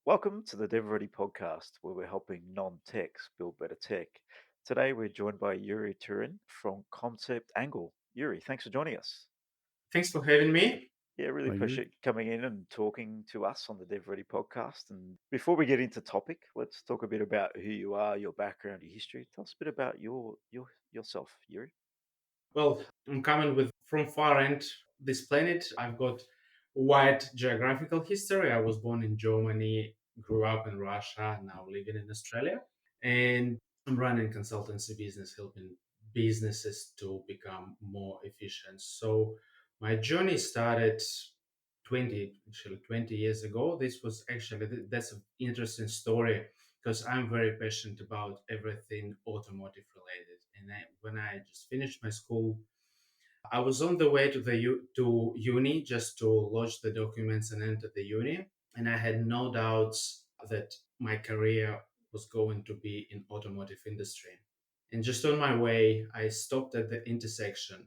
Welcome to the DevReady Podcast, where we're helping non-techs build better tech. Today, we're joined by Yuriy Tyurin from ConceptAngle. Yuri, thanks for joining us. Thanks for having me. Yeah, really Hi, Yuri. appreciate you coming in and talking to us on the DevReady Podcast. And before we get into topic, let's talk a bit about who you are, your background, your history. Tell us a bit about yourself, Yuri. Well, I'm coming with from far end this planet. I've got wide geographical history. I was born in Germany, grew up in Russia, now living in Australia, and I'm running consultancy business, helping businesses to become more efficient. So my journey started 20 years ago. This was actually that's an interesting story because I'm very passionate about everything automotive related. And when I just finished my school, I was on the way to to uni just to lodge the documents and enter the uni, and I had no doubts that my career was going to be in automotive industry. And just on my way, I stopped at the intersection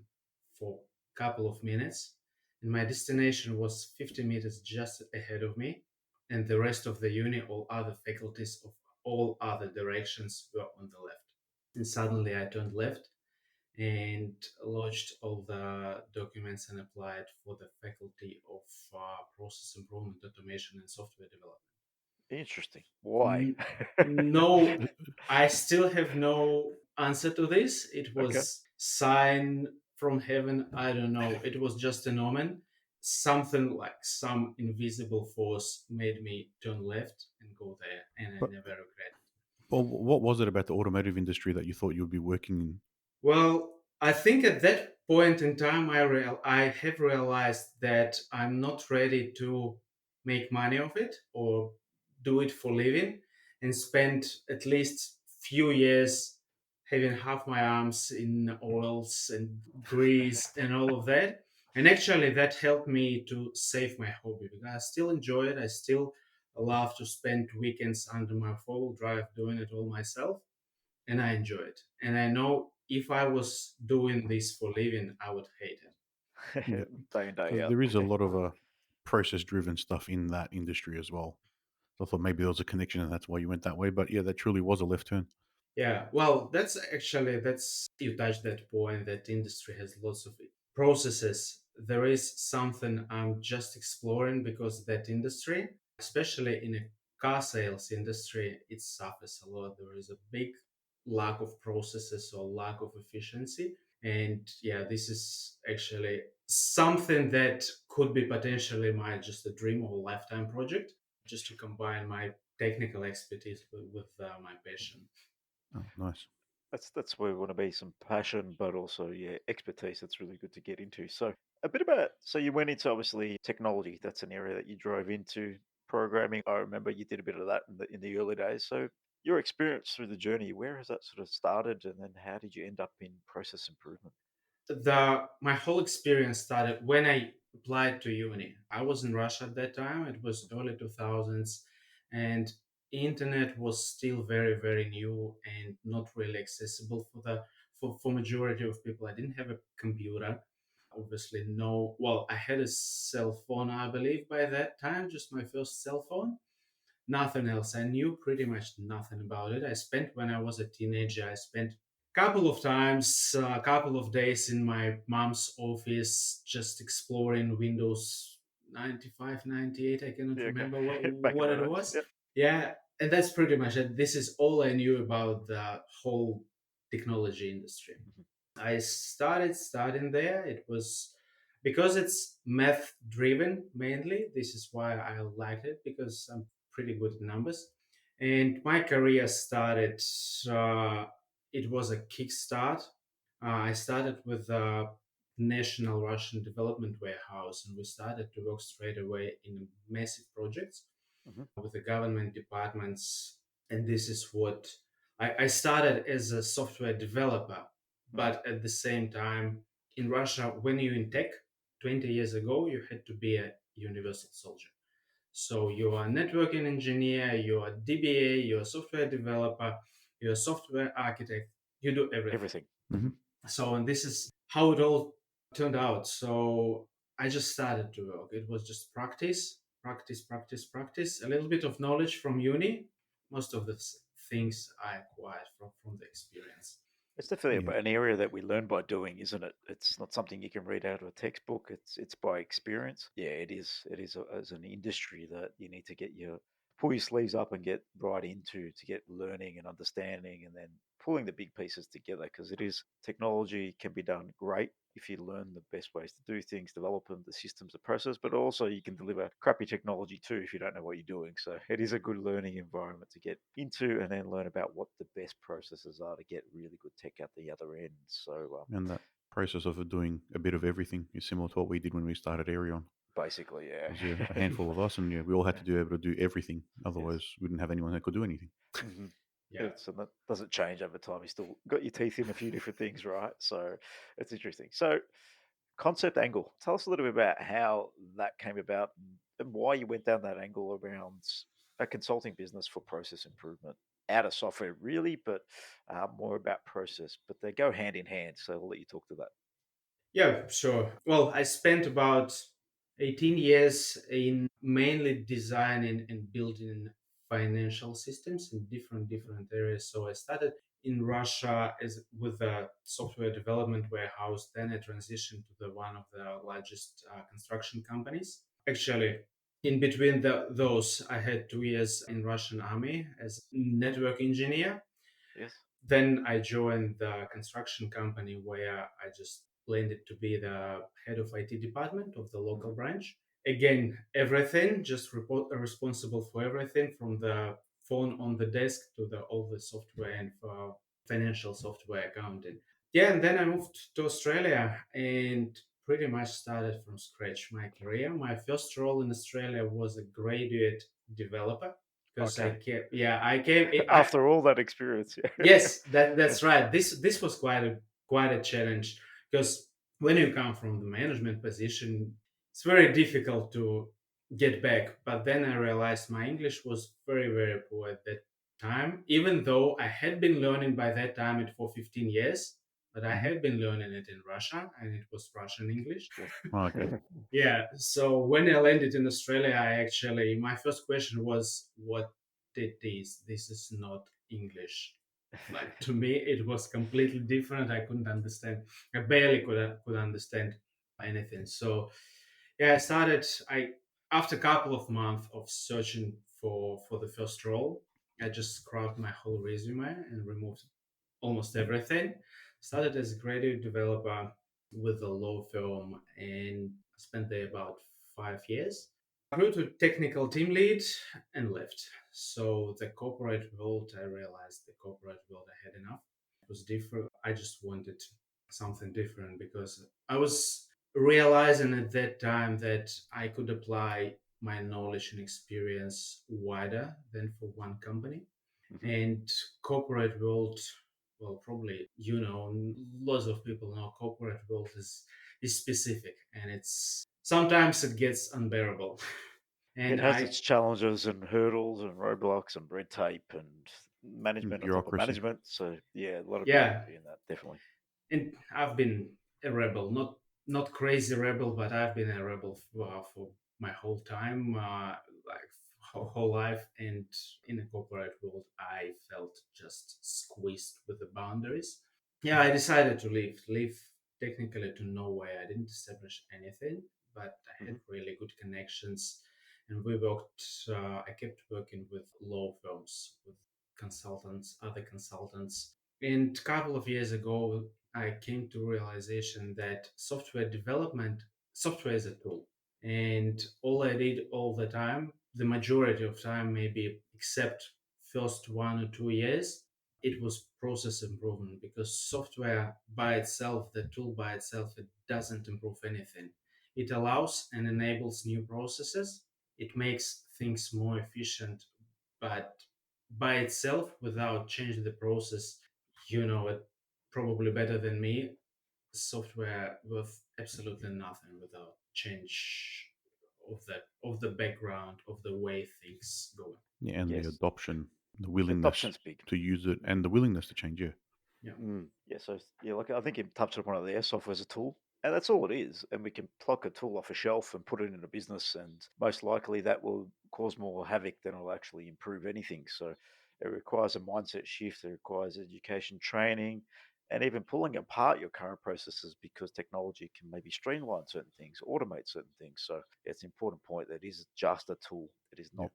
for a couple of minutes, and my destination was 50 meters just ahead of me, and the rest of the uni, all other faculties of all other directions were on the left. And suddenly I turned left and lodged all the documents and applied for the faculty of process improvement, automation, and software development. Interesting. Why? N- no, I still have no answer to this. It Okay. was sign from heaven. I don't know. It was just an omen. Something like some invisible force made me turn left and go there, and I But never regret. well, what was it about the automotive industry that you thought you would be working in? Well, I think at that point in time, I have realized that I'm not ready to make money of it or do it for living, and spend at least few years having half my arms in oils and grease and all of that. And actually, that helped me to save my hobby because I still enjoy it. I still love to spend weekends under my four-wheel drive doing it all myself, and I enjoy it. And I know if I was doing this for living, I would hate it. Yeah, Day in, day so out. there is a lot of process-driven stuff in that industry as well. So I thought maybe there was a connection, and that's why you went that way. But yeah, that truly was a left turn. Yeah, well, that's you touched that point that industry has lots of processes. There is something I'm just exploring because that industry, especially in a car sales industry, it suffers a lot. There is a big lack of processes or lack of efficiency. And yeah, this is actually something that could be potentially my just a dream or lifetime project, just to combine my technical expertise with my passion. Oh, nice. That's where we want to be, some passion, but also expertise. That's really good to get into. So a bit about, so you went into obviously technology. That's an area that you drove into. Programming, I remember you did a bit of that in the early days. So your experience through the journey, where has that sort of started, and then how did you end up in process improvement? The My whole experience started when I applied to uni. I was in Russia at that time. It was early 2000s, and internet was still very new and not really accessible for majority of people. I didn't have a computer. Obviously, no. Well, I had a cell phone, I believe, by that time, just my first cell phone. Nothing else. I knew pretty much nothing about it. I spent when I was a teenager. I spent couple of times, a couple of days in my mom's office, just exploring Windows 95, 98. I cannot Yeah, okay. remember Back in what the it days. was. Yep. Yeah, and that's pretty much it. This is all I knew about the whole technology industry. Mhm. I started studying there. It was because it's math driven mainly. This is why I liked it because I'm pretty good at numbers. And my career started, uh, it was a kickstart. I started with the National Russian Development Warehouse, and we started to work straight away in massive projects Mhm. with the government departments. And this is what I started as a software developer, Mhm. but at the same time, in Russia, when you in tech 20 years ago, you had to be a universal soldier. So you're a networking engineer, you're a DBA, you're a software developer, you're a software architect, you do everything. Everything. Hmm. So, and this is how it all turned out. So I just started to work. It was just practice. practice, practice, practice. A little bit of knowledge from uni. Most of the things I acquired from the experience. It's definitely Yeah, an area that we learn by doing, isn't it? It's not something you can read out of a textbook. It's by experience. Yeah, it is. It is as an industry that you need to get your pull your sleeves up and get right into to get learning and understanding, and then pulling the big pieces together. Because it is technology can be done great if you learn the best ways to do things, develop them, the systems, the process. But also you can deliver crappy technology too if you don't know what you're doing. So it is a good learning environment to get into, and then learn about what the best processes are to get really good tech out the other end. So and that process of doing a bit of everything is similar to what we did when we started Aerion. basically, yeah. There's a handful of us, and yeah, we all had to be able to do everything. Yes. Otherwise, we didn't have anyone that could do anything. hmm Yeah. and that doesn't change over time. You still got your teeth in a few different things, right? So it's interesting. So concept angle. Tell us a little bit about how that came about and why you went down that angle around a consulting business for process improvement. Out of software, really, but more about process. But they go hand in hand. So I'll let you talk to that. Yeah, sure. Well, I spent about 18 years in mainly designing and building financial systems in different areas. So I started in Russia as with a software development warehouse. Then I transitioned to the one of the largest construction companies. Actually, in between those, I had 2 years in Russian army as network engineer. Yes. Then I joined the construction company where I just landed to be the head of IT department of the local hmm branch. Again, everything, just responsible for everything from the phone on the desk to all the software and for financial software accounting. Yeah, and then I moved to Australia and pretty much started from scratch my career. My first role in Australia was a graduate developer because Okay. I came, I After all that experience, yeah. Yes, that's right. This was quite a challenge because when you come from the management position, it's very difficult to get back. But then I realized my English was very poor at that time, even though I had been learning by that time it for 15 years. But I Hmm. had been learning it in Russia, and it was Russian English. Yes. Oh, okay. Yeah. So when I landed in Australia, my first question was, "What did this? This is not English." Like to me, it was completely different. I couldn't understand. I barely could understand anything. So yeah, I started. I After a couple of months of searching for the first role, I just scrubbed my whole resume and removed almost everything. Started as a graduate developer with a law firm and spent there about 5 years. Grew to technical team lead and left. So the corporate world, I realized the corporate world I had enough. It was different. I just wanted something different because I was realizing at that time that I could apply my knowledge and experience wider than for one company. hmm And corporate world, well, probably lots of people know corporate world is specific, and it's sometimes it gets unbearable. It And has I its challenges and hurdles and roadblocks and red tape and management on top of Bureaucracy. management. So yeah, a lot of people Yeah, be in that definitely. and I've been a rebel, not crazy rebel, but I've been a rebel for my whole time, like whole life. And in the corporate world, I felt just squeezed with the boundaries. Yeah, I decided to leave technically to nowhere. I didn't establish anything, but I had hmm really good connections, and we worked. I kept working with law firms, with consultants, other consultants. And a couple of years ago, I came to realization that software is a tool, and all I did all the time, the majority of time, maybe except first 1 or 2 years, it was process improvement because software by itself, the tool by itself, it doesn't improve anything. It allows and enables new processes. It makes things more efficient, but by itself, without changing the process, you know it probably better than me. Software worth absolutely nothing without change of the background of the way things go. Yeah, and the Yes, adoption, the willingness adoption's big. to use it, and the willingness to change. Yeah. Yeah. Yeah, so yeah, like I think you touched upon it there. Software's a tool. And that's all it is. And we can pluck a tool off a shelf and put it in a business, and most likely that will cause more havoc than it'll actually improve anything. So it requires a mindset shift, it requires education training, and even pulling apart your current processes because technology can maybe streamline certain things, automate certain things. So it's an important point that it is just a tool, it is Yeah. not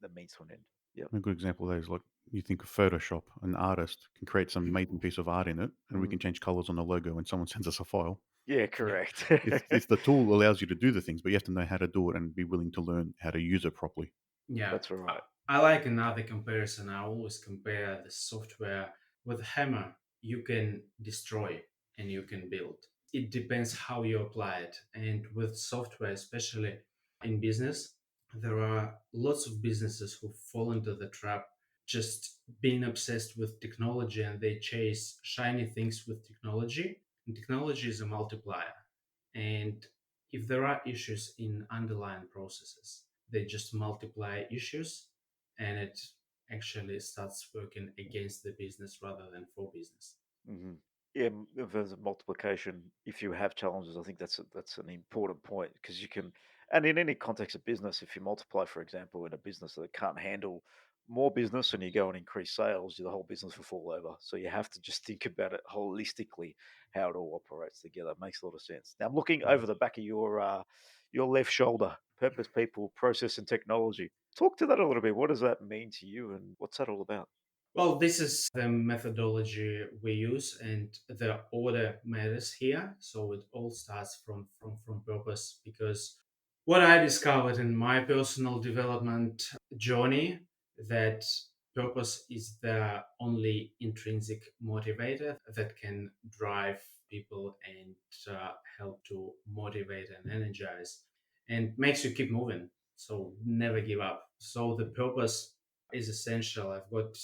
the means to an end. Yep. A good example of that is like you think of Photoshop. An artist can create some amazing piece of art in it, and we Mm. can change colors on the logo when someone sends us a file. Yeah, Yeah. correct. It's the tool allows you to do the things, but you have to know how to do it and be willing to learn how to use it properly. Yeah, That's right. I like another comparison. I always compare the software with a hammer. You can destroy and you can build. It depends how you apply it. And with software, especially in business, there are lots of businesses who fall into the trap just being obsessed with technology and they chase shiny things with technology. And technology is a multiplier. And if there are issues in underlying processes, they just multiply issues and it actually starts working against the business rather than for business. Hmm. Yeah, in terms of multiplication, if you have challenges, I think that's an important point because you can, and in any context of business, if you multiply, for example, in a business that can't handle more business and you go and increase sales, the whole business will fall over. So you have to just think about it holistically, how it all operates together. It makes a lot of sense. Now I'm looking over the back of your left shoulder, purpose, people, process, and technology. Talk to that a little bit. What does that mean to you, and what's that all about? Well, this is the methodology we use, and the order matters here. So it all starts from purpose because what I discovered in my personal development journey that purpose is the only intrinsic motivator that can drive people and help to motivate and energize and makes you keep moving. So never give up. So the purpose is essential. I've got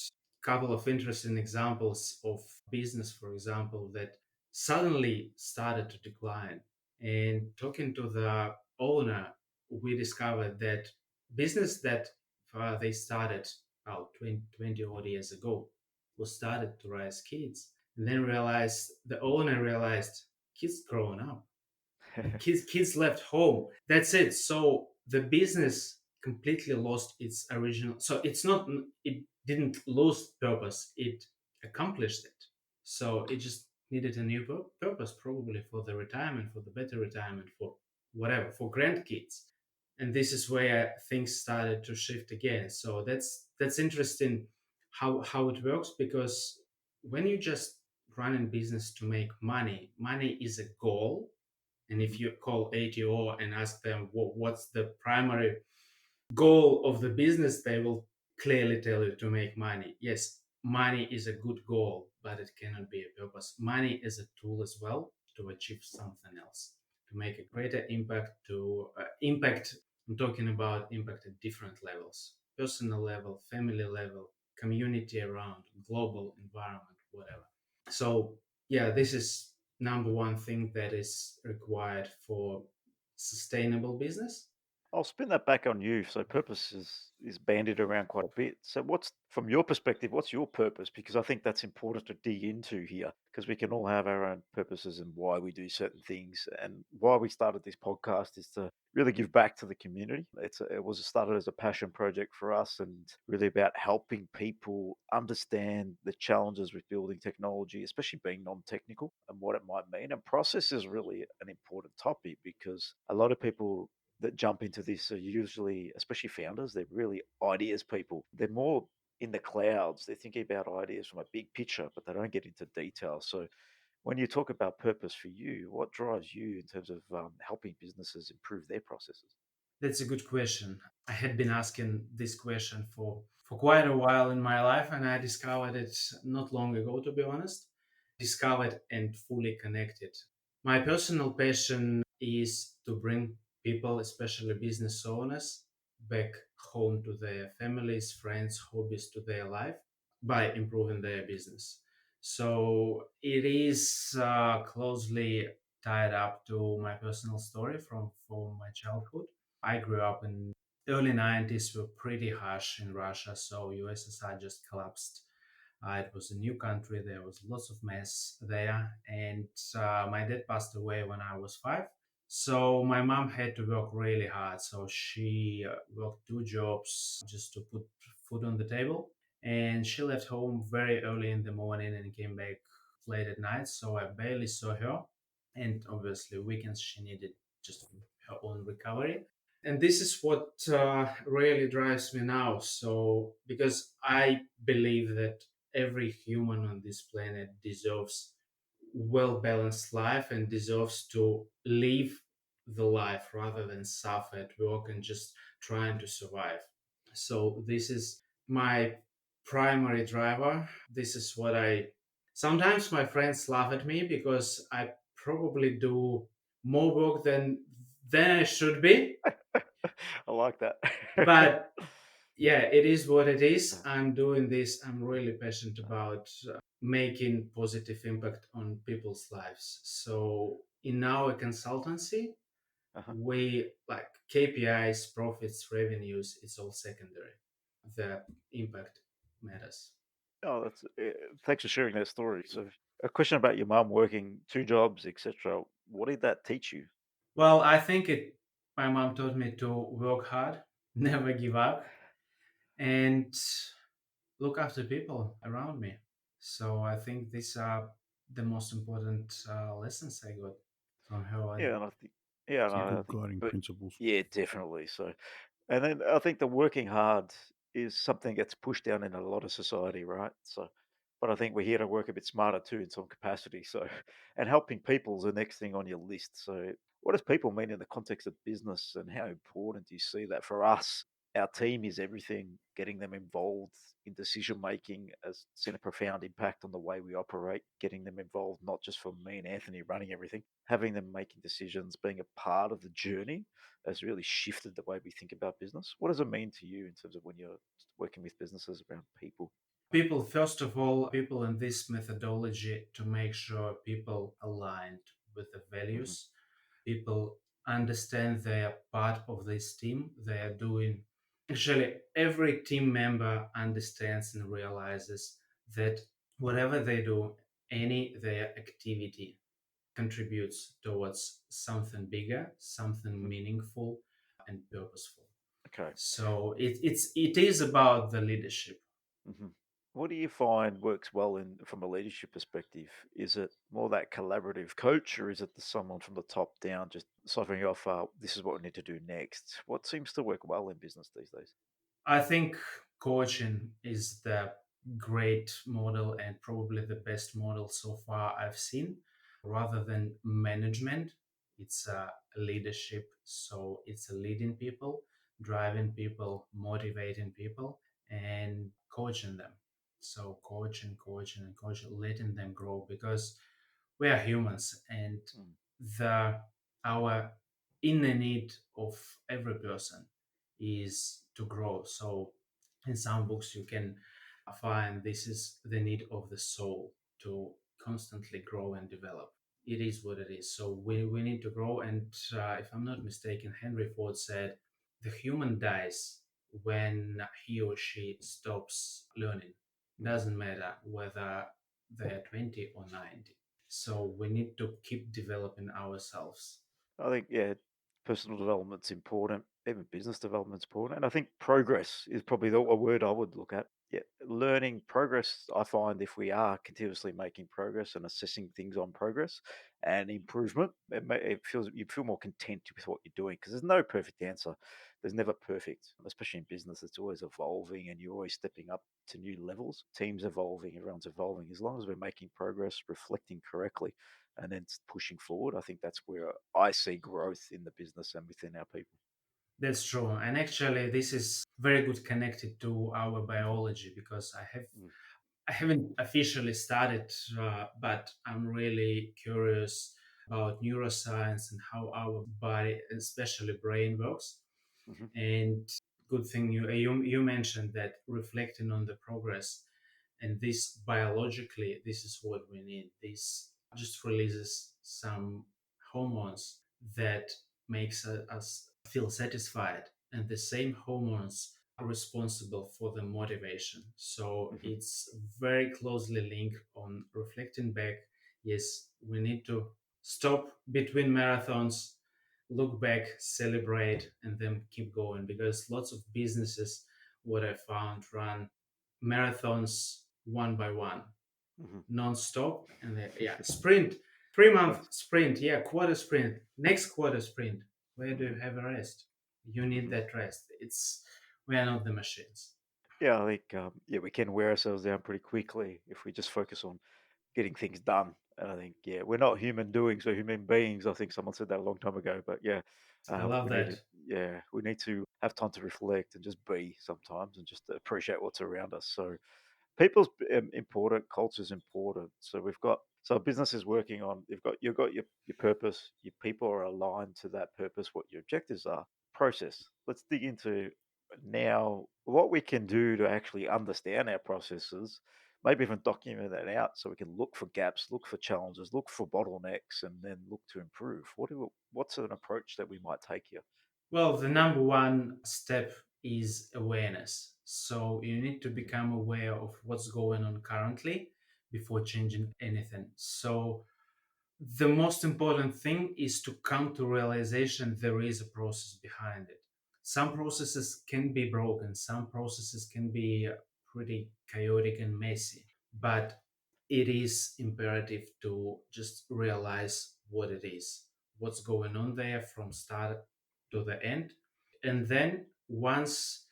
couple of interesting examples of business, for example, that suddenly started to decline. And talking to the owner, we discovered that business that they started about 20 odd years ago was started to raise kids. And then realized the owner realized kids growing up kids left home, that's it. So the business completely lost its original, so it's not, it didn't lose purpose, it accomplished it. So it just needed a new purpose, probably for the retirement, for the better retirement, for whatever, for grandkids. And this is where things started to shift again. So that's interesting how it works, because when you just run in business to make money, money is a goal. And if you call ATO and ask them what's the primary goal of the business, they will clearly tell you to make money. Yes, money is a good goal, but it cannot be a purpose. Money is a tool as well to achieve something else, to make a greater impact, to impact. I'm talking about impact at different levels: personal level, family level, community around, global environment, whatever. So, yeah, this is number one thing that is required for sustainable business. I'll spin that back on you. So purpose is bandied around quite a bit. So what's from your perspective, what's your purpose? Because I think that's important to dig into here because we can all have our own purposes and why we do certain things. And why we started this podcast is to really give back to the community. It was started as a passion project for us and really about helping people understand the challenges with building technology, especially being non-technical and what it might mean. And process is really an important topic because a lot of people that jump into this are usually, especially founders, they're really ideas people. They're more in the clouds. They're thinking about ideas from a big picture, but they don't get into detail. So when you talk about purpose for you, what drives you in terms of helping businesses improve their processes? That's a good question. I had been asking this question for quite a while in my life, and I discovered it not long ago, to be honest. Discovered and fully connected. My personal passion is to bring people, especially business owners, back home to their families, friends, hobbies, to their life by improving their business. So it is closely tied up to my personal story from my childhood. I grew up in early 90s, were pretty harsh in Russia, so USSR just collapsed It was a new country. There was lots of mess there, and my dad passed away when I was 5. So my mom had to work really hard. So she worked 2 jobs just to put food on the table, and she left home very early in the morning and came back late at night. So I barely saw her, and obviously weekends she needed just her own recovery. And this is what really drives me now. So because I believe that every human on this planet deserves well balanced life and deserves to live the life rather than suffer at work and just trying to survive. So this is my primary driver. This is what I sometimes my friends laugh at me because I probably do more work than I should be. I like that. But yeah, it is what it is. I'm doing this. I'm really passionate about making positive impact on people's lives. So in our consultancy, Uh-huh. we like KPIs, profits, revenues. It's all secondary. The impact matters. Oh, thanks for sharing that story. So, a question about your mum working 2 jobs, etc. What did that teach you? Well, I think it. My mom taught me to work hard, never give up, and look after people around me. So I think these are the most important lessons I got from her. And Yeah, and I think, yeah, yeah, no, I Good think, guiding but principles. yeah, definitely. So, and then I think the working hard is something that's pushed down in a lot of society, right? So, but I think we're here to work a bit smarter too in some capacity. So, and helping people is the next thing on your list. So, what does people mean in the context of business, and how important do you see that for us? Our team is everything. Getting them involved in decision making has seen a profound impact on the way we operate. Getting them involved, not just for me and Anthony running everything, having them making decisions, being a part of the journey has really shifted the way we think about business. What does it mean to you in terms of when you're working with businesses around people? people, first of all, people in this methodology to make sure people aligned with the Hmm. values, people understand they are part of this team, they are doing. Actually, every team member understands and realizes that whatever they do, any their activity contributes towards something bigger, something Hmm. meaningful and purposeful. Okay. So it is about the leadership. Hmm. What do you find works well in from a leadership perspective? Is it more that collaborative coach, or is it someone from the top down just ciphering off, this is what we need to do next? What seems to work well in business these days? I think coaching is the great model and probably the best model so far I've seen. Rather than management, it's leadership. So it's leading people, driving people, motivating people, and coaching them. So coaching and coaching, letting them grow because we are humans and Mm. the our inner need of every person is to grow. So in some books you can find this is the need of the soul to constantly grow and develop. It is what it is. So we need to grow. And if I'm not mistaken, Henry Ford said the human dies when he or she stops learning. Mhm. Doesn't matter whether they're 20 or 90. So we need to keep developing ourselves. I think, yeah, personal development's important. Even business development's important. And I think progress is probably a word I would look at. Yeah, learning progress. I find if we are continuously making progress and assessing things on progress and improvement, it feels you feel more content with what you're doing because there's no perfect answer. There's never perfect, especially in business. It's always evolving, and you're always stepping up to new levels. Teams evolving, everyone's evolving. As long as we're making progress, reflecting correctly, and then pushing forward, I think that's where I see growth in the business and within our people. That's true. And actually this is very good connected to our biology because Mm. I haven't officially started, but I'm really curious about neuroscience and how our body, especially brain, works. Mhm. And good thing you mentioned that reflecting on the progress and this biologically, this is what we need. This just releases some hormones that makes us feel satisfied, and the same hormones responsible for the motivation. So Hmm. it's very closely linked on reflecting back. Yes, we need to stop between marathons, look back, celebrate, and then keep going, because lots of businesses, what I found, run marathons one by one, Hmm. non-stop, and then, yeah, sprint, 3 month Nice. sprint, yeah, quarter sprint, next quarter sprint. Where do you Hmm. have a rest? You need Hmm. that rest. We are not the machines. Yeah, I think yeah, we can wear ourselves down pretty quickly if we just focus on getting things done. And I think, yeah, we're not human doings or human beings. I think someone said that a long time ago. But yeah, I love we need that. to, yeah, we need to have time to reflect and just be sometimes and just appreciate what's around us. So people's important, culture's important. So we've got so a business is working on. You've got your purpose. Your people are aligned to that purpose. What your objectives are. Process. Let's dig into now what we can do to actually understand our processes, maybe even document that out so we can look for gaps, look for challenges, look for bottlenecks, and then look to improve. What's an approach that we might take here? Well, the number one step is awareness. So you need to Mhm. become aware of what's going on currently before changing anything. So the most important thing is to come to realization there is a process behind it. Some processes can be broken, some processes can be pretty chaotic and messy, but it is imperative to just realize what it is, what's going on there from start to the end. And then once,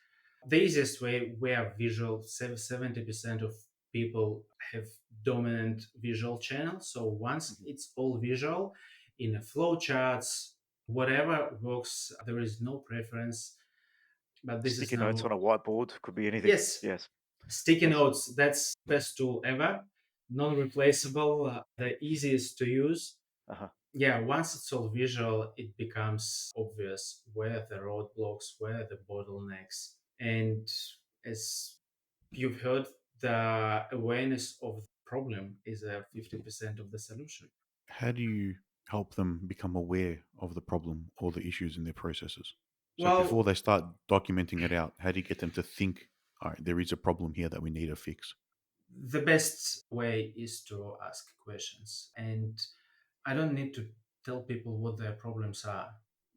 the easiest way, we are visual, 70% of people have dominant visual channel. So once Mhm. it's all visual in a flow charts, whatever works, there is no preference. But this is Sticky notes number, on a whiteboard could be anything. yes, Yes. sticky Nice. notes. That's best tool ever, non-replaceable, the easiest to use. Uh-huh. Yeah, once it's all visual, it becomes obvious where the roadblocks, where the bottlenecks, and as you've heard, the awareness of the problem is a Mhm. 50% of the solution. How do you help them become aware of the problem or the issues in their processes? So before Well, they start documenting it out, how do you get them to think, all right, there is a problem here that we need to fix? the best way is to ask questions, and I don't need to tell people what their problems are.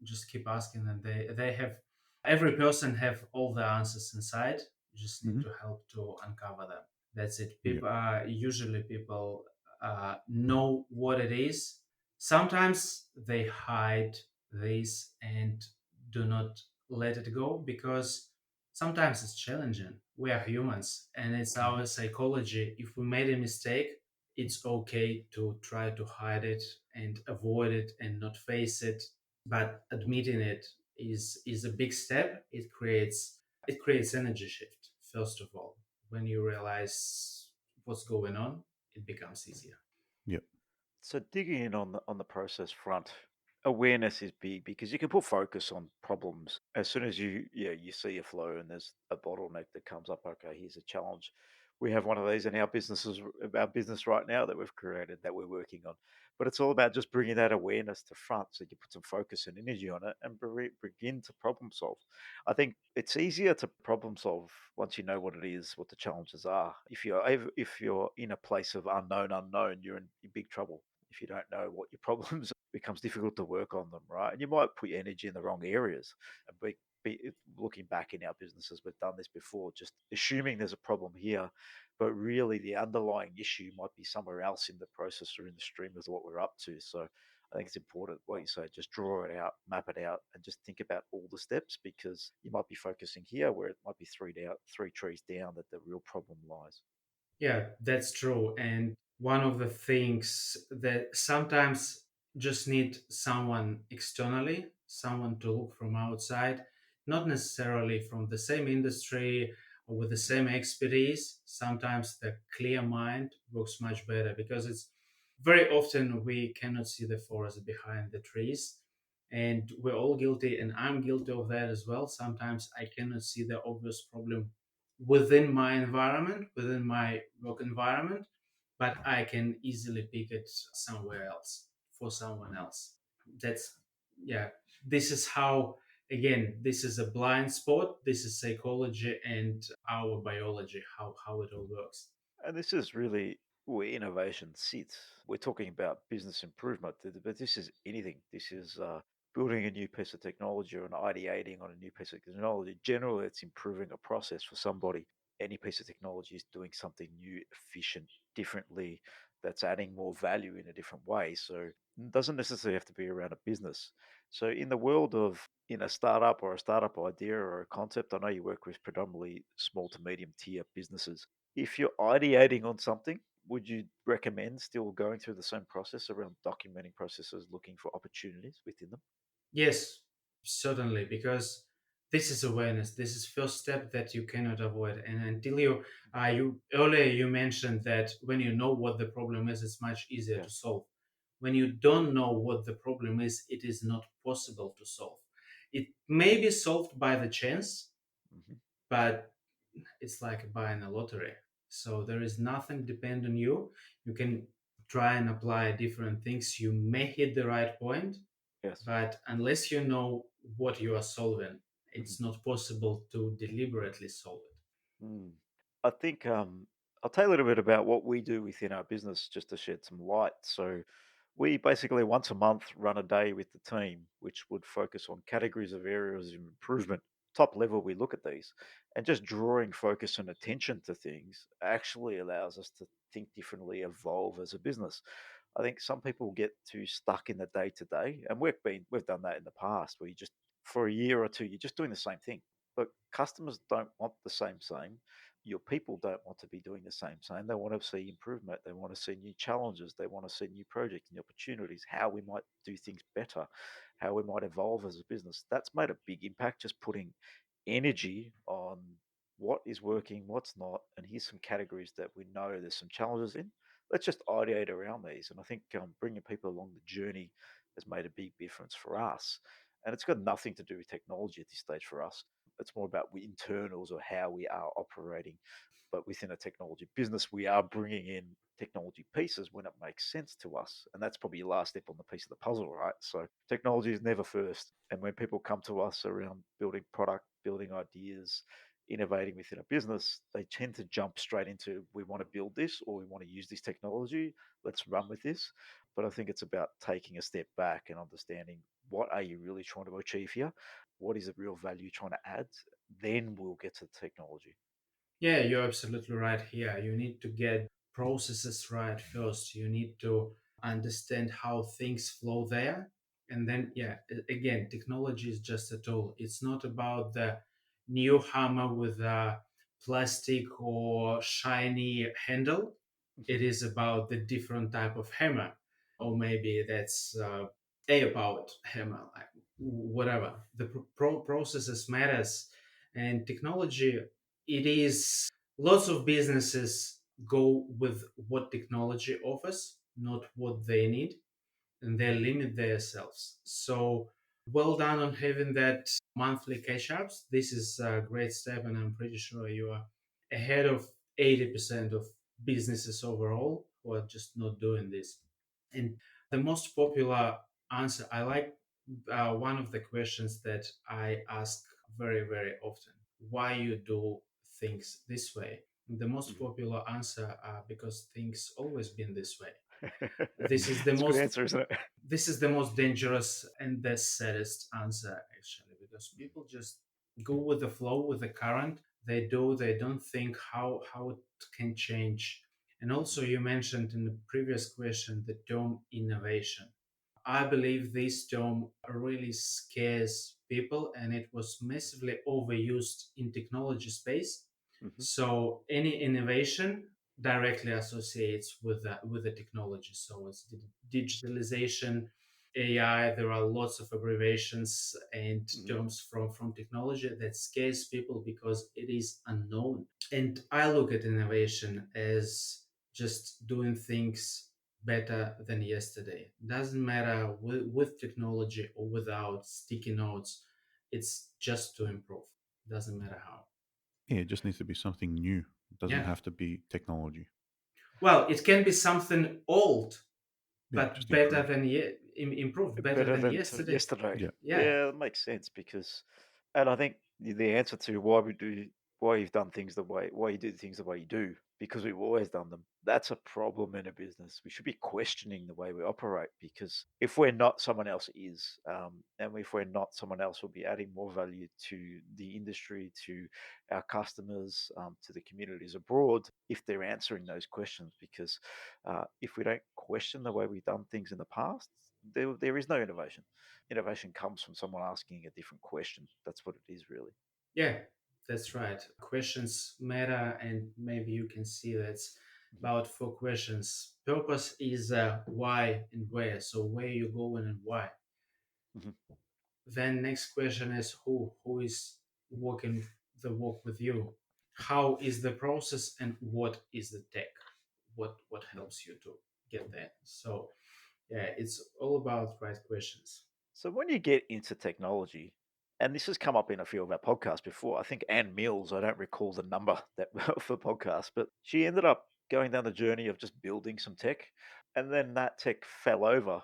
Just keep asking, and they have, every person have all the answers inside. You just need Hmm. to help to uncover them. That's it. Yeah. People usually people know what it is. Sometimes they hide this and do not let it go, because sometimes it's challenging. We are humans, and it's Hmm. our psychology. If we made a mistake, it's okay to try to hide it and avoid it and not face it. But admitting it is a big step. It creates energy shift. First of all, when you realize what's going on, it becomes easier. Yeah. So digging in on the process front, awareness is big because you can put focus on problems as soon as you see a flow and there's a bottleneck that comes up. Okay, here's a challenge. We have one of these in our business right now that we've created that we're working on. But it's all about just bringing that awareness to front, so you put some focus and energy on it and begin to problem solve. I think it's easier to problem solve once you know what it is, what the challenges are. If you're in a place of unknown, you're in big trouble. If you don't know what your problems are, it becomes difficult to work on them, right? And you might put your energy in the wrong areas. And looking back in our businesses, we've done this before, just assuming there's a problem here, but really the underlying issue might be somewhere else in the process or in the stream of what we're up to. So I think it's important what you say, just draw it out, map it out, and just think about all the steps, because you might be focusing here where it might be three trees down that the real problem lies. Yeah, that's true. And one of the things that sometimes just need someone externally, someone to look from outside, not necessarily from the same industry or with the Mhm. same expertise. Sometimes the clear mind works much better, because it's very often we cannot see the forest behind the trees. And we're all guilty, and I'm guilty of that as well. Sometimes I cannot see the obvious problem within my environment, within my work environment, but I can easily pick it somewhere else for someone else. That's, yeah, this is how again, this is a blind spot. This is psychology and our biology, how it all works. And this is really where innovation sits. We're talking about business improvement, but this is anything. This is building a new piece of technology or an ideating on a new piece of technology. Generally, it's improving a process for somebody. Any piece of technology is doing something new, efficient, differently, that's adding more value in a different way. So it doesn't necessarily have to be around a business. So in the world of in a startup or a startup idea or a concept, I know you work with predominantly small to medium tier businesses. If you're ideating on something, would you recommend still going through the same process around documenting processes, looking for opportunities within them? Yes, certainly, because this is awareness. This is first step that you cannot avoid. And until you earlier you mentioned that when you know what the problem is, it's much easier Yeah. to solve. When you don't know what the problem is, it is not possible to solve. It may be solved by the chance, Hmm. but it's like buying a lottery. So there is nothing depend on you. You can try and apply different things. You may hit the right point, Yes. but unless you know what you are solving, Mhm. it's not possible to deliberately solve it. Mm. I think I'll tell you a little bit about what we do within our business just to shed some light. So, we basically once a month run a day with the team, which would focus on categories of areas of improvement. Top level, we look at these and just drawing focus and attention to things actually allows us to think differently, evolve as a business. I think some people get too stuck in the day to day, and we've done that in the past where you just for a year or two you're just doing the same thing. But customers don't want the same. Your people don't want to be doing the same. They want to see improvement. They want to see new challenges. They want to see new projects, new opportunities, how we might do things better, how we might evolve as a business. That's made a big impact just putting energy on what is working, what's not, and here's some categories that we know there's some challenges in. Let's just ideate around these. And I think bringing people along the journey has made a big difference for us. And it's got nothing to do with technology at this stage for us. It's more about internals or how we are operating. But within a technology business, we are bringing in technology pieces when it makes sense to us. And that's probably your last step on the piece of the puzzle, right? So technology is never first. And when people come to us around building product, building ideas, innovating within a business, they tend to jump straight into we want to build this or we want to use this technology. Let's run with this. But I think it's about taking a step back and understanding what are you really trying to achieve here? What is the real value you're trying to add? Then we'll get to the technology. Yeah, you're absolutely right here. You need to get processes right first. You need to understand how things flow there. And then, yeah, again, technology is just a tool. It's not about the new hammer with a plastic or shiny handle. It Mhm, is about the different type of hammer. Or mhm, maybe that's a powered hammer, like whatever. The processes matters, and technology, it is lots of businesses go with what technology offers, not what they need, and they limit themselves. So well done on having that monthly catch ups. This is a great step, and I'm pretty sure you are ahead of 80% of businesses overall who are just not doing this. And the most popular answer, I like one of the questions that I ask very, very often: why you do things this way? The most mhm. popular answer, because things always been this way. This is the It's a good most answer, isn't it? this is the most dangerous and the saddest answer, actually, because people just go with the flow, with the current. They don't think how it can change. And also, you mentioned in the previous question the term innovation. I believe this term really scares people, and it was massively overused in technology space. Mhm, So any innovation directly associates with the technology. So it's digitalization, AI. There are lots of abbreviations and mhm, terms from technology that scares people because it is unknown. And I look at innovation as just doing things better than yesterday. Doesn't matter with technology or without sticky notes. It's just to improve. Doesn't matter how. Yeah, it just needs to be something new. It doesn't Yeah. have to be technology. Well, it can be something old, Yeah, but just better improved. than improved, better Better than than yesterday. yesterday. Yeah. Yeah, Yeah, that makes sense because, and I think the answer to why you've done things the way, why you do things the way you do, because we've always done them. That's a problem in a business. We should be questioning the way we operate because if we're not, someone else is, and if we're not, someone else will be adding more value to the industry, to our customers, to the communities abroad if they're answering those questions. Because if we don't question the way we've done things in the past, there is no innovation. Innovation comes from someone asking a different question. That's what it is, really. yeah, that's right. Questions matter, and maybe you can see that's Mhm, about four questions. Purpose is why and where. So where you going and why. mhm, Then next question is who is walking the walk with you. How is the process and what is the tech? What mhm. helps you to get there? So yeah, it's all about right questions. So when you get into technology, and this has come up in a few of our podcasts before, I think Ann Mills, I don't recall the number that for podcast, but she ended up going down the journey of just building some tech, and then that tech fell over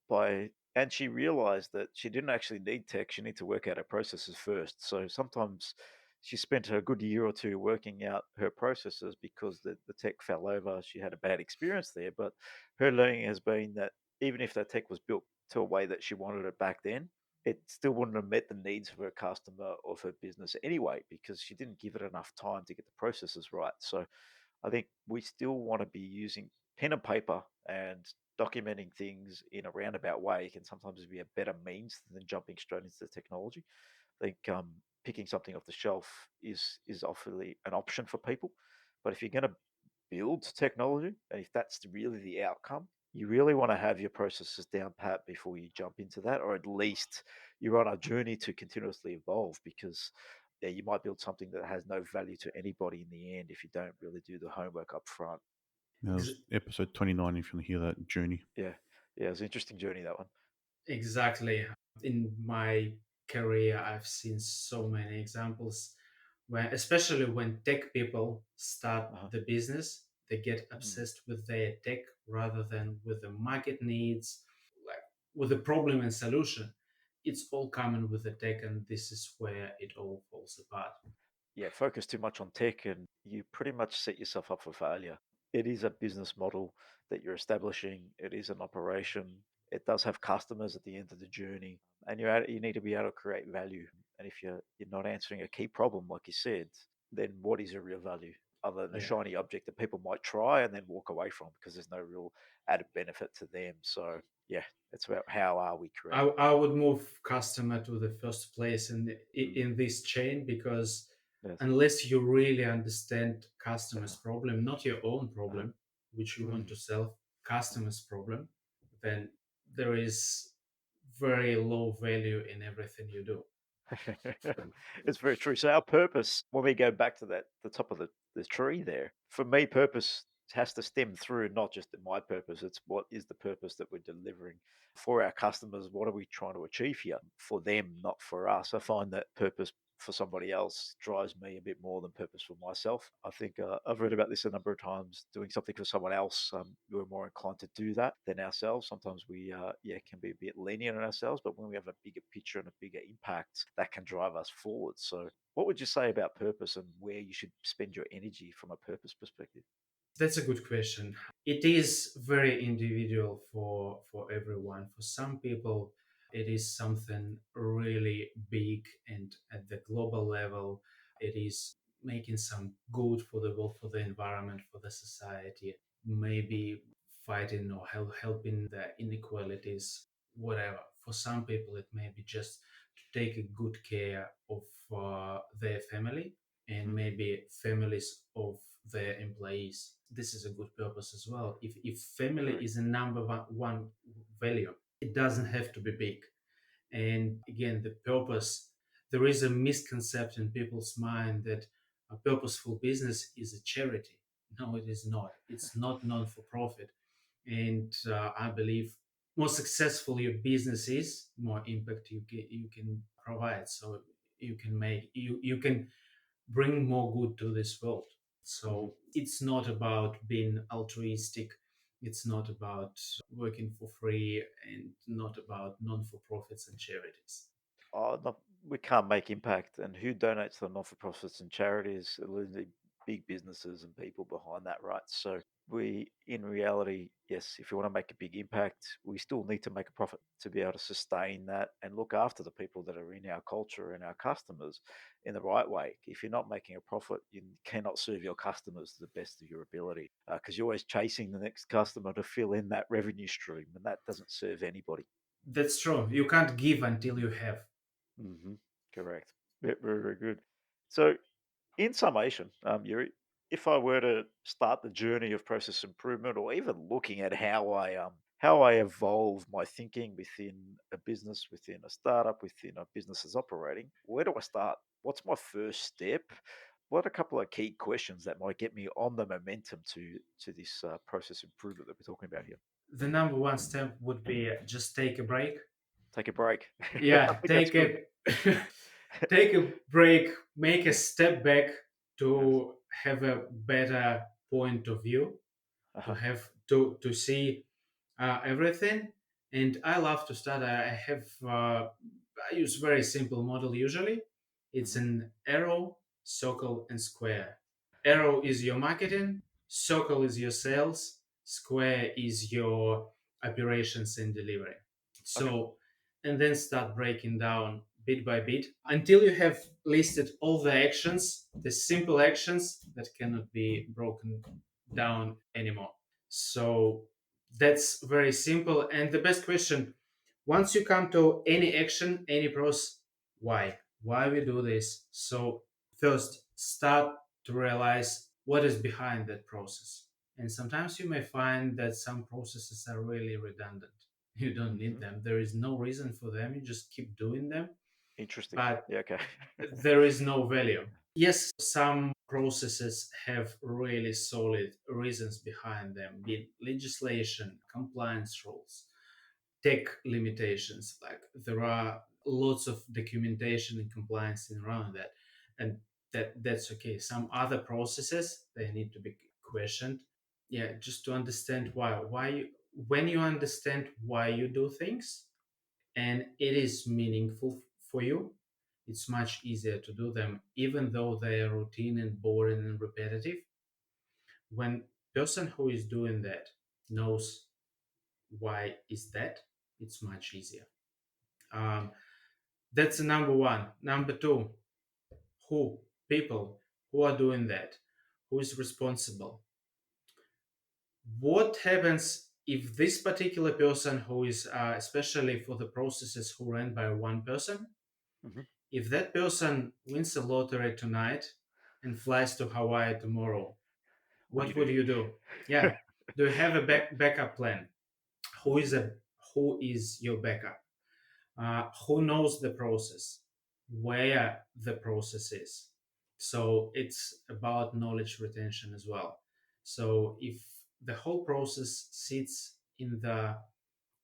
by, and she realized that she didn't actually need tech; she needed to work out her processes first. So sometimes she spent a good year or two working out her processes because the tech fell over. She had a bad experience there, but her learning has been that even if that tech was built to a way that she wanted it back then, it still wouldn't have met the needs of her customer or of her business anyway, because she didn't give it enough time to get the processes right. So I think we still want to be using pen and paper, and documenting things in a roundabout way can sometimes be a better means than jumping straight into the technology. I think picking something off the shelf is often an option for people, but if you're going to build technology, and if that's really the outcome, you really want to have your processes down pat before you jump into that, or at least you're on a journey to continuously evolve. Because yeah, you might build something that has no value to anybody in the end if you don't really do the homework up front. That was episode 29 if you want to hear that journey. Yeah, yeah, it was an interesting journey, that one. Exactly. In my career, I've seen so many examples where, especially when tech people start Uh-huh. the business, they get Mm. obsessed with their tech rather than with the market needs, like with the problem and solution. It's all coming with the tech, and this is where it all falls apart. Yeah, focus too much on tech and you pretty much set yourself up for failure. It is a business model that you're establishing, it is an operation. It does have customers at the end of the journey, and you need to be able to create value. And if you're not answering a key problem, like you said, then what is your real value other than a Yeah. shiny object that people might try and then walk away from because there's no real added benefit to them? So, yeah, it's about how are we creating I would move customer to the first place value. in this chain, because Yes. unless you really understand customer's Uh, problem, not your own uh, problem, which you want mm. to solve, customer's problem, then there is very low value in everything you do. It's very true. So our purpose, when we go back to that, the top of the tree there, for me, purpose has to stem through not just my purpose. It's what is the purpose that we're delivering for our customers? What are we trying to achieve here for them, not for us? I find that purpose for somebody else drives me a bit more than purpose for myself. I think I've read about this a number of times. Doing something for someone else, we're more inclined to do that than ourselves. Sometimes we, yeah, can be a bit lenient on ourselves, but when we have a bigger picture and a bigger impact, that can drive us forward. So, what would you say about purpose and where you should spend your energy from a purpose perspective? That's a good question. It is very individual for everyone. For some people, it is something really big, and at the global level, it is making some good for the world, for the environment, for the society. Maybe fighting or helping the inequalities, whatever. For some people, it may be just to take a good care of their family, and Hmm. maybe families of their employees. This is a good purpose as well. If family Correct. is a number one value, it doesn't have to be big. And again, the purpose, there is a misconception in people's mind that a purposeful business is a charity. No, it is not. It's not non for profit. And I believe more successful your business is, more impact you can provide. So you can bring more good to this world. Hmm. So it's not about being altruistic. It's not about working for free and not about non for profits and charities. Oh, not, we can't make impact. And who donates to the not-for-profits and charities? The big businesses and people behind that, right? So we, in reality, yes, if you want to make a big impact, we still need to make a profit to be able to sustain that and look after the people that are in our culture and our customers in the right way. If you're not making a profit, you cannot serve your customers to the best of your ability because you're always chasing the next customer to fill in that revenue stream, and that doesn't serve anybody. That's true. You can't give until you have. Correct. Yeah, very, very good. So, in summation, Yuri, if I were to start the journey of process improvement, or even looking at how I evolve my thinking within a business, within a startup, within a business that's operating, where do I start? What's my first step? What are a couple of key questions that might get me on the momentum to this process improvement that we're talking about here? The number one step would be just take a break. Take a break. I Yeah, think that's good. take a break, make a Yeah. step back Yes. to have a better point of view, to Uh-huh. have to see everything. And I love to start. I have I use very simple model usually. It's Hmm. an arrow, circle, and square. Arrow is your marketing, circle is your sales, square is your operations and delivery. Okay. So, and then start breaking down bit by bit until you have listed all the actions, the simple actions that cannot be broken down anymore. So that's very simple. And the best question, once you come to any action, any process, why? Why we do this? So first, start to realize what is behind that process. And sometimes you may find that some processes are really redundant. You don't need Hmm. them. There is no reason for them. You just keep doing them, Interesting. but Yeah. Okay. there is no value. Yes, some processes have really solid reasons behind them, be it legislation, compliance rules, tech limitations. Like there are lots of documentation and compliance around that, and that's okay. Some other processes they need to be questioned. Yeah, just to understand why when you understand why you do things and it is meaningful for you, it's much easier to do them, even though they are routine and boring and repetitive. When person who is doing that knows why is that, it's much easier. Um, that's number one. Number two, who people who are doing that, who is responsible. What happens if this particular person who is, especially for the processes who ran by one person, Hmm. if that person wins a lottery tonight and flies to Hawaii tomorrow, What do you what do? would you do? Yeah. Do you have a Yeah. backup plan? Who is a who is your backup? Who knows the process? Where the process is? So it's about knowledge retention as well. So if the whole process sits in the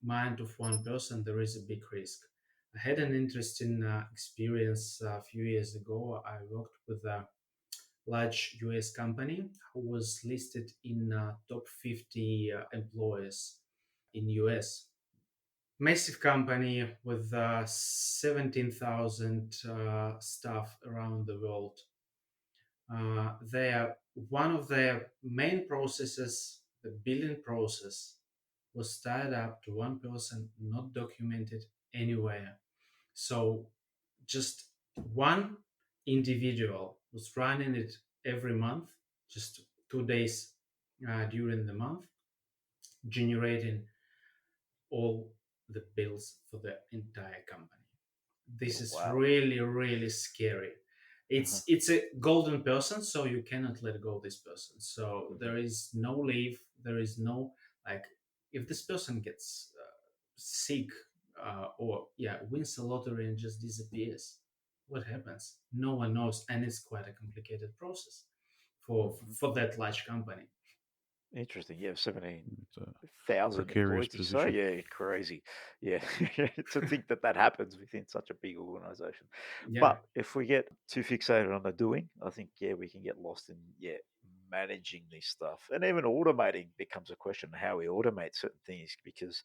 mind of one person, there is a big risk. I had an interesting experience a few years ago. I worked with a large US company who was listed in top 50 employers in US. Massive company with 17,000 staff around the world. One of their main processes, the billing process, was tied up to one person, not documented anywhere. So just one individual was running it every month, just 2 days during the month, generating all the bills for the entire company. Yeah. This is Wow. really, really scary. Uh-huh. It's a golden person, so you cannot let go this person. So Hmm. there is no leave. There is no, like, if this person gets sick or yeah wins a lottery and just disappears, what happens? No one knows, and it's quite a complicated process Hmm. for that large company. Interesting. Yeah, It's a 17,000 precarious employees, did you say? position. Yeah, crazy. Yeah, to think that that happens within such a big organization. Yeah. But if we get too fixated on the doing, I think, yeah, we can get lost in, yeah, managing this stuff. And even automating becomes a question of how we automate certain things because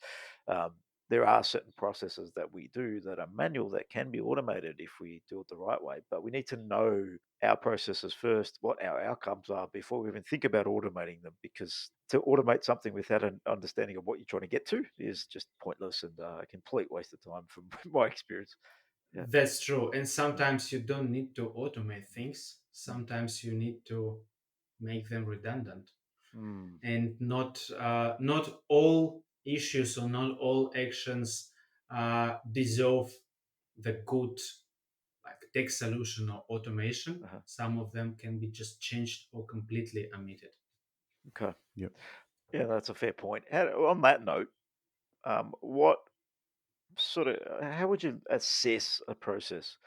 um, there are certain processes that we do that are manual that can be automated if we do it the right way. But we need to know our processes first, what our outcomes are before we even think about automating them. Because to automate something without an understanding of what you're trying to get to is just pointless and a complete waste of time from my experience. Yeah. That's true. And Mm, sometimes you don't need to automate things. mm, Sometimes you need to make them redundant. mm, And not all issues or not all actions deserve the good like tech solution or automation. uh-huh. Some of them can be just changed or completely omitted. Okay. Yep. Yeah, that's a fair point. On that note, what sort of how would you assess a process?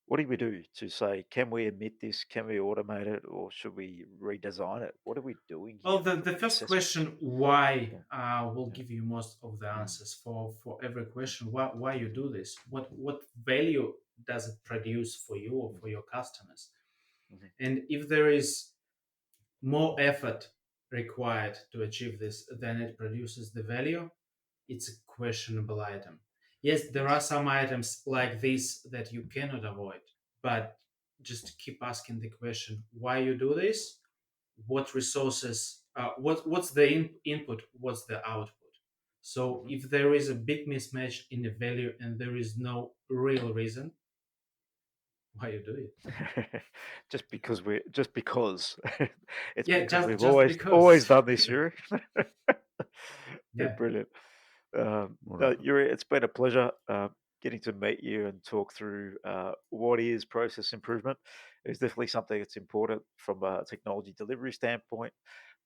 What do we do to say, can we omit this? Can we automate it, or should we redesign it? What are we doing Well, here the from the first assessment? question, why, Yeah, will yeah, give you most of the mm, answers for every mm, question. Why you do this? What value does it produce for you or for mhm, your customers? mhm, And if there is more effort required to achieve this than it produces the value, it's a questionable item. Yes, there are yes. some items like this that you cannot avoid, but just keep asking the question why you do this, what resources, what's the input, what's the output. So Mhm. if there is a big mismatch in the value and there is no real reason why you do it, Just because it's yeah, because we've just always because. done this, Yuri. Yeah, Yeah, brilliant. All No, right. Yuri, it's been a pleasure getting to meet you and talk through what is process improvement. It's definitely something that's important from a technology delivery standpoint.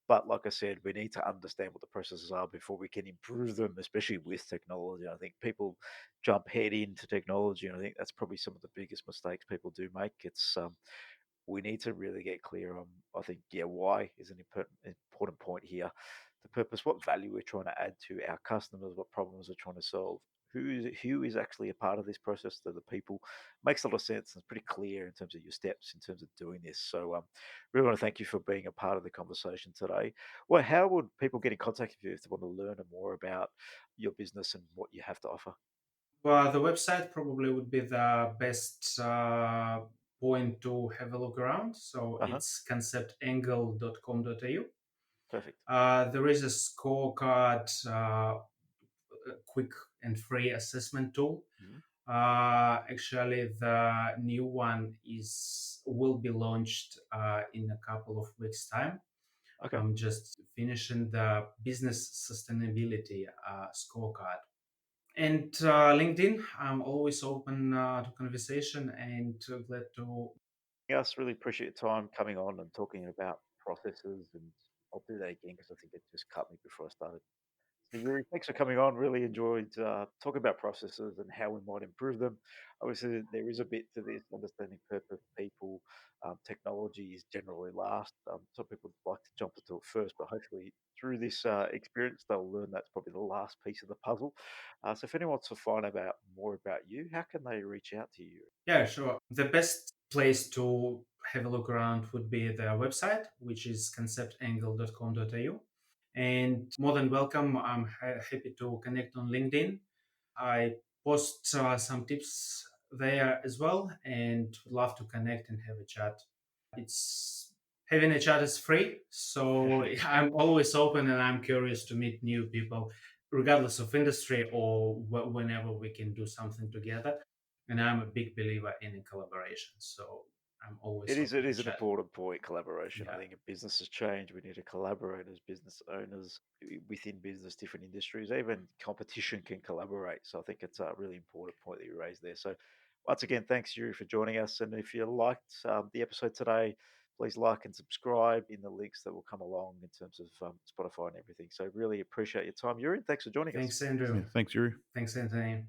But like I said, we need to understand what the processes are before we can improve them, especially with technology. I think people jump head into technology, and I think that's probably some of the biggest mistakes people do make. It's we need to really get clear on, I think, yeah, why is an important point here. The purpose, what value we're trying to add to our customers, what problems we're trying to solve. Who is actually a part of this process? They're the people. Makes a lot of sense. And it's pretty clear in terms of your steps in terms of doing this. So, really want to thank you for being a part of the conversation today. Well, how would people get in contact with you if they want to learn more about your business and what you have to offer? well, the website probably would be the best point to have a look around. So Uh huh. it's conceptangle.com.au. Perfect. There is a scorecard, a quick and free assessment tool. Mhm. Actually, the new one is will be launched in a couple of weeks' time. Okay. I'm just finishing the business sustainability scorecard. And LinkedIn, I'm always open to conversation and glad to. Yes, really appreciate your time coming on and talking about processes. And I'll do that again because I think it just cut me before I started. So, Yuri, thanks for coming on. Really enjoyed talking about processes and how we might improve them. Obviously, there is a bit to this understanding purpose, people, technology is generally last. Some people like to jump into it first, but hopefully through this experience, they'll learn that's probably the last piece of the puzzle. So, if anyone wants to find out more about you, how can they reach out to you? Yeah, sure. The best place to have a look around would be the website, which is conceptangle.com.au. And more than welcome, I'm happy to connect on LinkedIn. I post some tips there as well and would love to connect and have a chat. It's having a chat is free, so I'm always open and I'm curious to meet new people, regardless of industry or whenever we can do something together. And I'm a big believer in collaboration, so I'm always It open to is an chat. important point, collaboration. I Yeah, think if business has changed, we need to collaborate as business owners within business, different industries, even competition can collaborate. So I think it's a really important point that you raised there. So once again, thanks Yuri for joining us. And if you liked the episode today, please like and subscribe in the links that will come along in terms of Spotify and everything. So really appreciate your time, Yuri. Thanks for joining us. thanks, Andrew. Yeah. Thanks, Yuri. Thanks, Anthony.